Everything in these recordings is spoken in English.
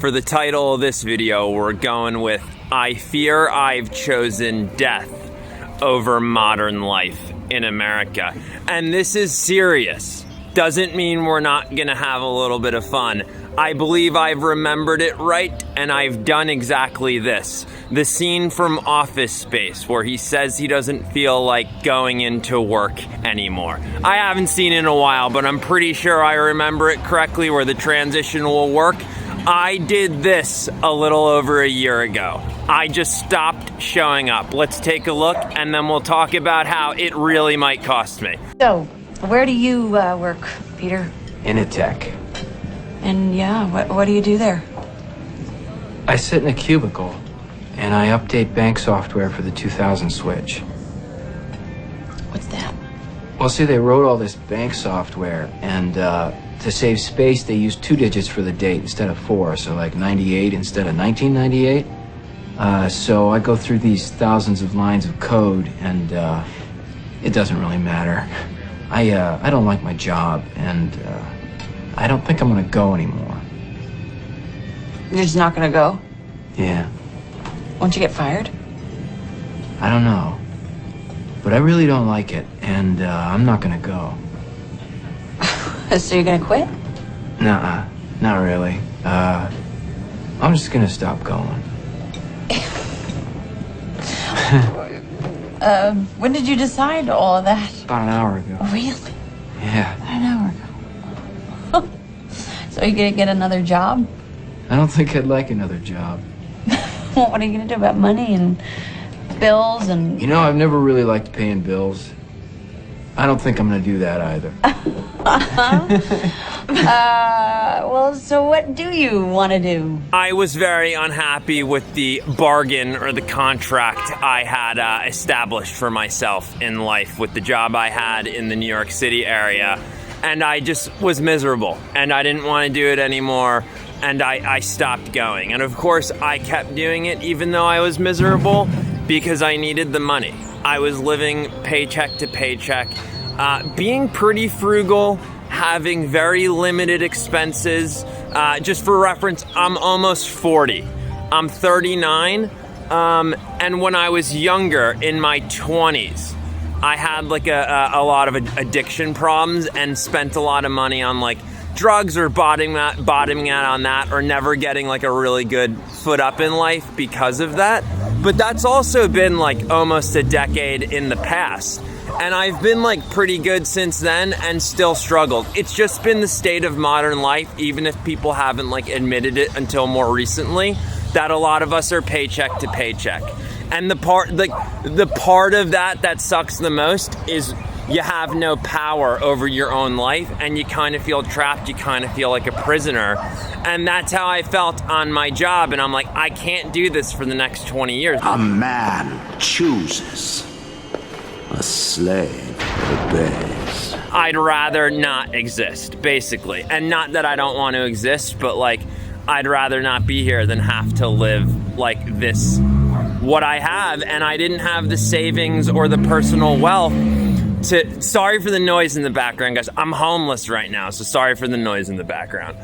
For the title of this video, we're going with I fear I've chosen death over modern life in America. And this is serious. Doesn't mean we're not gonna have a little bit of fun. I believe I've remembered it right, and I've done exactly this. The scene from Office Space where he says he doesn't feel like going into work anymore. I haven't seen it in a while, but I'm pretty sure I remember it correctly where the transition will work. I did this a little over a year ago. I just stopped showing up. Let's take a look, and then we'll talk about how it really might cost me. So, where do you work, Peter? Initech. And yeah, what do you do there? I sit in a cubicle, and I update bank software for the 2000 switch. What's that? Well, see, they wrote all this bank software, and to save space, they used 2 digits for the date instead of 4, so like 98 instead of 1998. So I go through these thousands of lines of code, and it doesn't really matter. I don't like my job, and I don't think I'm gonna go anymore. You're just not gonna go? Yeah. Won't you get fired? I don't know. But I really don't like it, and I'm not gonna go. So you're gonna quit? Nuh-uh, not really. I'm just gonna stop going. When did you decide all of that? About an hour ago. Really? Yeah. About an hour ago. So you're gonna get another job? I don't think I'd like another job. What are you gonna do about money and bills and... You know, I've never really liked paying bills. I don't think I'm gonna do that either. Well, so what do you want to do? I was very unhappy with the bargain or the contract I had established for myself in life with the job I had in the New York City area. And I just was miserable, and I didn't want to do it anymore, and I stopped going. And of course, I kept doing it even though I was miserable because I needed the money. I was living paycheck to paycheck, being pretty frugal, having very limited expenses. Just for reference, I'm almost 40. I'm 39, and when I was younger, in my 20s, I had like a lot of addiction problems and spent a lot of money on like drugs or bottoming out on that, or never getting like a really good foot up in life because of that. But that's also been like almost a decade in the past. And I've been like pretty good since then and still struggled. It's just been the state of modern life, even if people haven't like admitted it until more recently, that a lot of us are paycheck to paycheck. And the part of that sucks the most is you have no power over your own life, and you kind of feel trapped. You kind of feel like a prisoner. And that's how I felt on my job. And I'm like, I can't do this for the next 20 years. A man chooses. A slave obeys. I'd rather not exist, basically. And not that I don't want to exist, but like, I'd rather not be here than have to live like this, what I have. And I didn't have the savings or the personal wealth to, sorry for the noise in the background, guys. I'm homeless right now, so sorry for the noise in the background.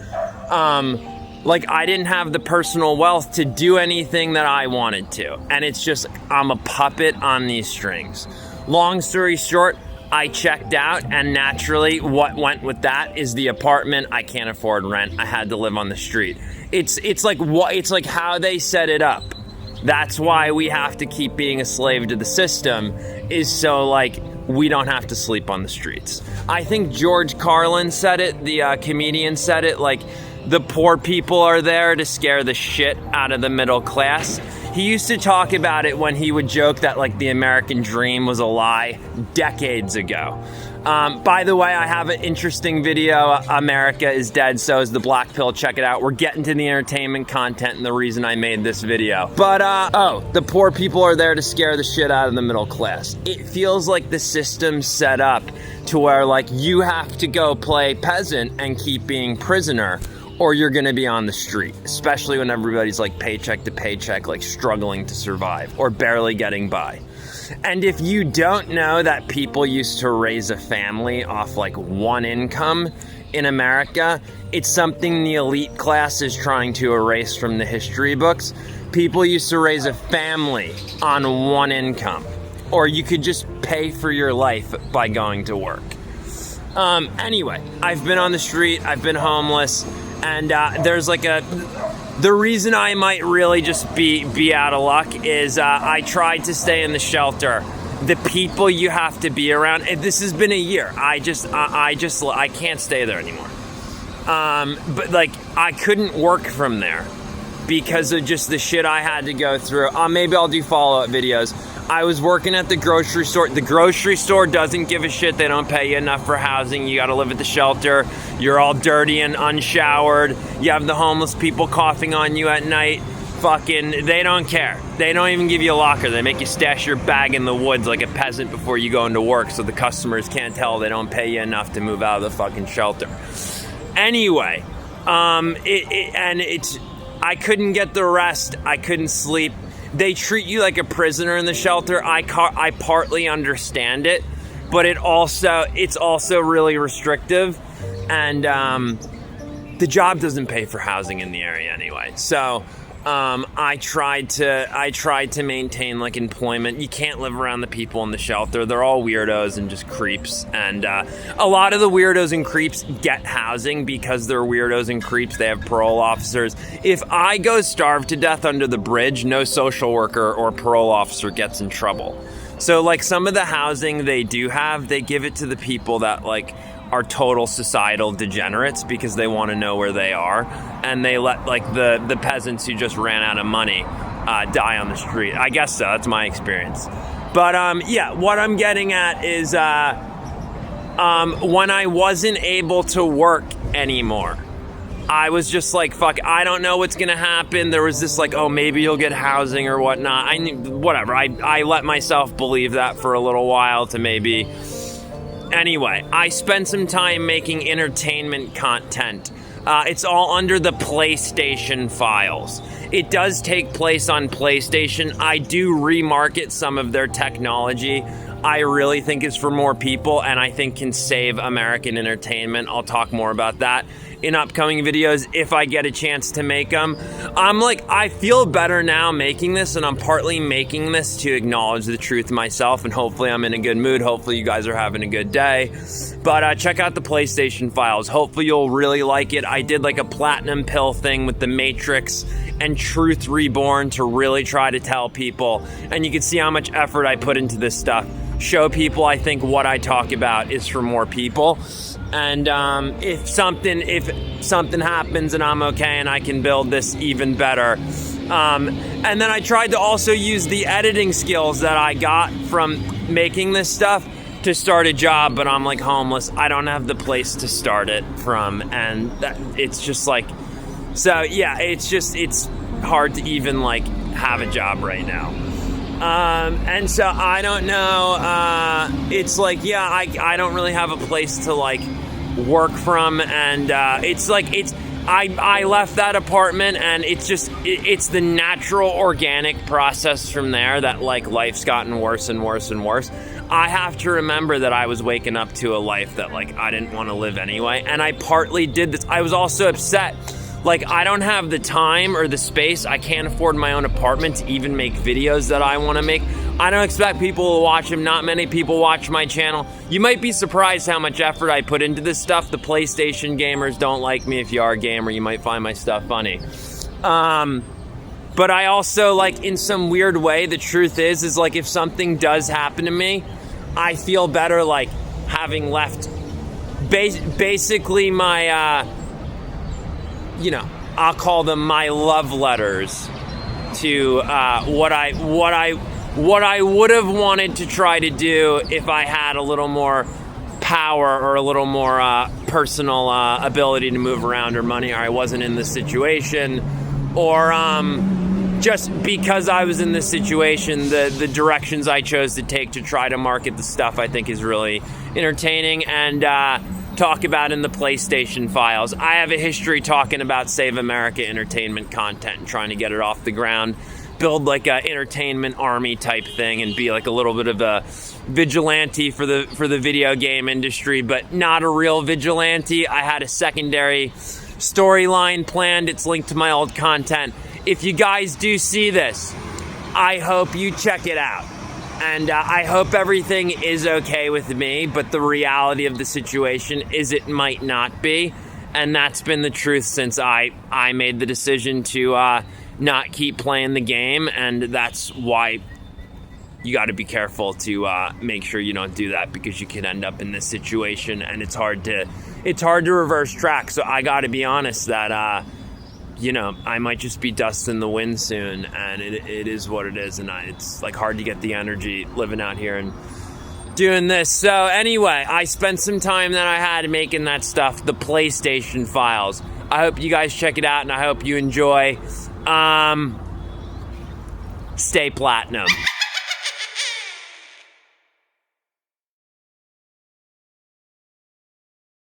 Like, I didn't have the personal wealth to do anything that I wanted to. And it's just, I'm a puppet on these strings. Long story short, I checked out, and naturally what went with that is the apartment. I can't afford rent. I had to live on the street. It's like how they set it up. That's why we have to keep being a slave to the system, is so like we don't have to sleep on the streets. I think George Carlin said it, the comedian said it, like, the poor people are there to scare the shit out of the middle class. He used to talk about it when he would joke that like the American dream was a lie decades ago. By the way, I have an interesting video. America is dead, so is the black pill. Check it out. We're getting to the entertainment content and the reason I made this video. But, the poor people are there to scare the shit out of the middle class. It feels like the system's set up to where like you have to go play peasant and keep being prisoner, or you're gonna be on the street, especially when everybody's like paycheck to paycheck, like struggling to survive or barely getting by. And if you don't know that people used to raise a family off like one income, in America, it's something the elite class is trying to erase from the history books. People used to raise a family on one income, or you could just pay for your life by going to work. Anyway, I've been on the street, I've been homeless, and there's like the reason I might really just be out of luck is I tried to stay in the shelter. The people you have to be around, this has been a year. I can't stay there anymore. But like, I couldn't work from there because of just the shit I had to go through. Maybe I'll do follow-up videos. I was working at the grocery store. The grocery store doesn't give a shit. They don't pay you enough for housing. You gotta live at the shelter. You're all dirty and unshowered. You have the homeless people coughing on you at night. Fucking, they don't care. They don't even give you a locker. They make you stash your bag in the woods like a peasant before you go into work so the customers can't tell they don't pay you enough to move out of the fucking shelter. Anyway, I couldn't get the rest. I couldn't sleep. They treat you like a prisoner in the shelter. I partly understand it, but it's also really restrictive, and the job doesn't pay for housing in the area anyway. So I tried to maintain like employment. You can't live around the people in the shelter. They're all weirdos and just creeps. And a lot of the weirdos and creeps get housing because they're weirdos and creeps. They have parole officers. If I go starve to death under the bridge, no social worker or parole officer gets in trouble. So like some of the housing they do have, they give it to the people that like are total societal degenerates because they want to know where they are, and they let like the peasants who just ran out of money die on the street. I guess so. That's my experience. But yeah, what I'm getting at is when I wasn't able to work anymore, I was just like, fuck, I don't know what's gonna happen. There was this like, oh, maybe you'll get housing or whatnot. Whatever. I let myself believe that for a little while to maybe. Anyway, I spent some time making entertainment content. It's all under the PlayStation files. It does take place on PlayStation. I do remarket some of their technology. I really think is for more people, and I think can save American entertainment. I'll talk more about that in upcoming videos if I get a chance to make them. I feel better now making this, and I'm partly making this to acknowledge the truth myself, and hopefully I'm in a good mood. Hopefully you guys are having a good day. But check out the PlayStation files. Hopefully you'll really like it. I did like a platinum pill thing with the Matrix and Truth Reborn to really try to tell people, and you can see how much effort I put into this stuff. Show people I think what I talk about is for more people. And if something happens and I'm okay and I can build this even better. And then I tried to also use the editing skills that I got from making this stuff to start a job, but I'm like homeless. I don't have the place to start it from, and it's just like, so yeah, it's hard to even like have a job right now. And so I don't know, it's like, yeah, I don't really have a place to like work from, and I left that apartment, and it's the natural organic process from there that like life's gotten worse and worse and worse. I have to remember that I was waking up to a life that like I didn't want to live anyway, and I partly did this. I was also upset. Like, I don't have the time or the space. I can't afford my own apartment to even make videos that I want to make. I don't expect people to watch them. Not many people watch my channel. You might be surprised how much effort I put into this stuff. The PlayStation gamers don't like me. If you are a gamer, you might find my stuff funny. But I also, like, in some weird way, the truth is like, if something does happen to me, I feel better, like, having left basically my, I'll call them my love letters to what I would have wanted to try to do if I had a little more power or a little more personal ability to move around or money, or I wasn't in this situation, or just because I was in this situation, the directions I chose to take to try to market the stuff I think is really entertaining and talk about in the PlayStation files. I have a history talking about Save America entertainment content and trying to get it off the ground. build like a entertainment army type thing and be like a little bit of a vigilante for the video game industry, but not a real vigilante. I had a secondary storyline planned. It's linked to my old content. If you guys do see this, I hope you check it out. And I hope everything is okay with me, but the reality of the situation is it might not be. And that's been the truth since I made the decision to not keep playing the game. And that's why you got to be careful to make sure you don't do that, because you can end up in this situation and it's hard to reverse track. So I got to be honest that, you know, I might just be dust in the wind soon, and it is what it is, and it's like hard to get the energy living out here and doing this. So anyway, I spent some time that I had making that stuff, the PlayStation files. I hope you guys check it out, and I hope you enjoy. Stay platinum.